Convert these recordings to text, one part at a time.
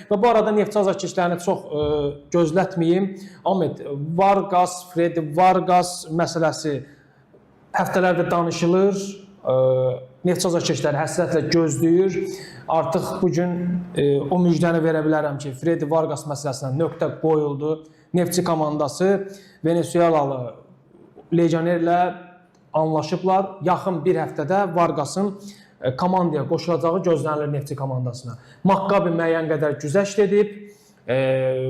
Və bu arada neft azarkeşlərini çox gözlətməyim. Ahmet, Vargas, Freddy Vargas məsələsi həftələrdə danışılır. Neft azarkeşləri həsrətlə gözləyir. Artıq bugün o müjdəni verə bilərəm ki, Freddy Vargas məsələsinə nöqtə qoyuldu. Neftçi komandası Venezuelalı legionerlə anlaşıblar. Yaxın bir həftədə Vargasın komandaya qoşulacağı gözlənilir Neftçi komandasına. Maccabi müəyyən qədər güzəşt edib,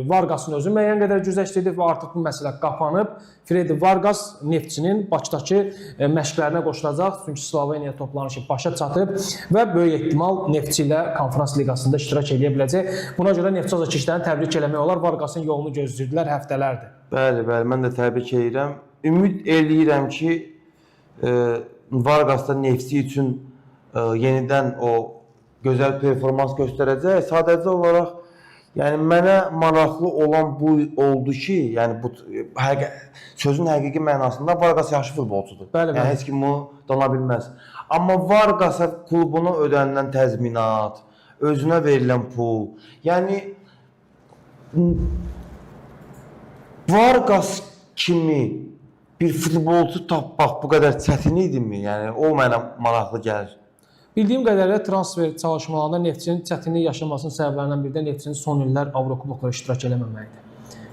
Vargasın özü müəyyən qədər güzəşt edib və artıq bu məsələ qapanıb. Freddy Vargas Neftçinin Bakıdakı məşqlərinə qoşulacaq. Çünki Sloveniya toplanışı başa çatıb və böyük ehtimal Neftçi ilə Konferans Liqasında iştirak edə biləcək. Buna görə Neftçi azarkeşlərini təbrik eləmək olar. Vargasın yolunu gözləyirdilər həftələrdir. Bəli, mən də təbrik edirəm. Ümid eləyirəm ki, Vargasda Neftçi üçün yenidən o gözəl performans göstərəcək. Sadəcə olaraq yəni mənə maraqlı olan bu oldu ki, yəni bu sözün həqiqi mənasında Vargas yaxşı futbolçudur. Bəli, yəni heç kim bunu dana bilməz. Amma Vargas'a klubuna ödənilən təzminat, özünə verilən pul, yəni Vargas kimi bir futbolçu tapmaq bu qədər çətin idimi? Yəni o mənə maraqlı gəlir. Bildiyim qədərilə transfer çalışmalarında Neftçinin çətinlik yaşamasının səbəblərindən biri də Neftçinin son illər Avrokuboklara iştirak eləməməyidir.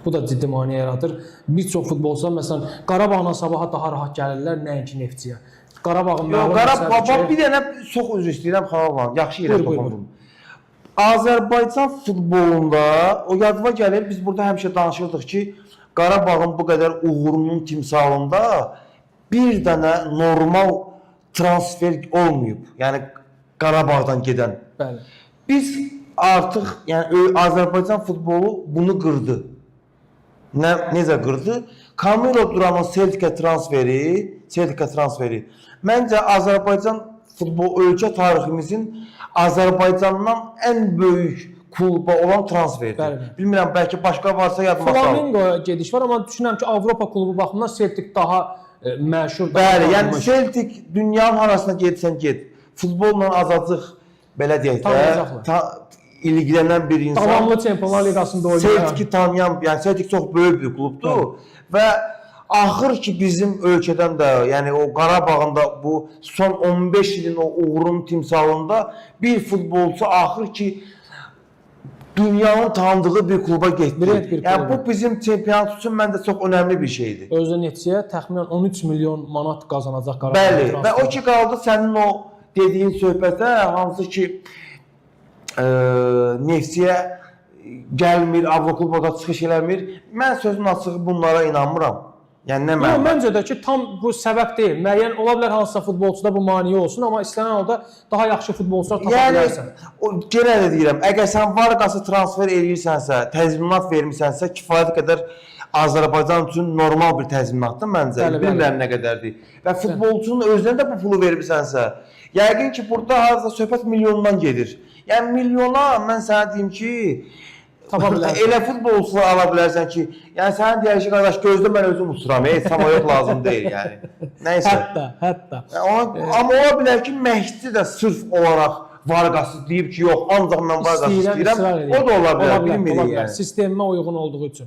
Bu da ciddi maneə yaradır. Bir çox futbolçular məsələn Qarabağla Sabaha daha rahat gəlirlər, nəinki Neftçiyə. Qarabağın Qarabağ bir dənə çox üzr istəyirəm xalalan. Yaxşı yerə toxundum. Azərbaycan futbolunda o yadıma gəlir, biz burada həmişə danışırdıq ki, Qarabağın bu qədər uğurunun timsalında bir dənə normal transfer olmayıb. Yəni Qarabağdan gedən. Bəli. Biz artıq yəni Azərbaycan futbolu bunu qırdı. Necə qırdı? Camilo Duranın Celtic'ə transferi məncə Azərbaycan futbol ölkə tariximizin Azərbaycandan ən böyük kluba olan transferdir. Bəli. Bilmirəm, bəlkə başqa varsa yadıma sal. Flamengo gediş var, amma düşünürəm ki, Avropa klubu baxımından Celtic daha məşhur. Bəli, yəni Celtic dünyanın harasına getsən get. Futbolla azacıq belə deyək də ilgilənən bir insan. Davamlı Çempionlar Liqasında oynayır. Celtic'i tanıyan, yəni Celtic çox böyük bir klubdur və axır ki bizim ölkədən də, yəni o Qarabağın da bu son 15 ilin o uğurun timsalında bir futbolçu axır ki dünyanın tanıdığı bir kluba getdi. Yəni bu bizim çempionat üçün məncə çox önəmli bir şeydir. Özdə Neftçiyə təxminən 13 milyon manat qazanacaq Qarabağ. Bəli, və o ki qaldı sənin o dediyin söhbətə, hansı ki Neftçiyə gəlmir, Avrokubada çıxış eləmir. Mən sözün açığı bunlara inanmıram. Yəni nə mənim? Məncə də ki, tam bu səbəb deyil. Müəyyən ola bilər hansısa futbolçuda bu maneə olsun, amma istənilən halda daha yaxşı futbolçular tapa bilərsən. Yəni yenə də deyirəm, əgər sən Vargas'ı transfer edirsənsə, təzminat vermisənsə, kifayət qədər Azərbaycan üçün normal bir təzminatdır məncə. Bilmirəm nə qədərdir. Və futbolçunun özünə də bu pulu vermisənsə, yəqin ki burada harca söhbət milyondan gedir. Yəni milyona mən sənə deyim ki, elə futbolçular ala bilərsən ki, yəni sənin deyək ki, qardaş, gözlə mən özüm uçuram, sama yox lazım deyil yəni. Nəysə. Hətta. Amma ola bilər ki, məşqçi də sırf olaraq Vargas'ı deyib ki, yox, ancaq mən Vargas'ı istəyirəm. O da ola bilər, bilmirik yəni. Sistemimə uyğun olduğu üçün.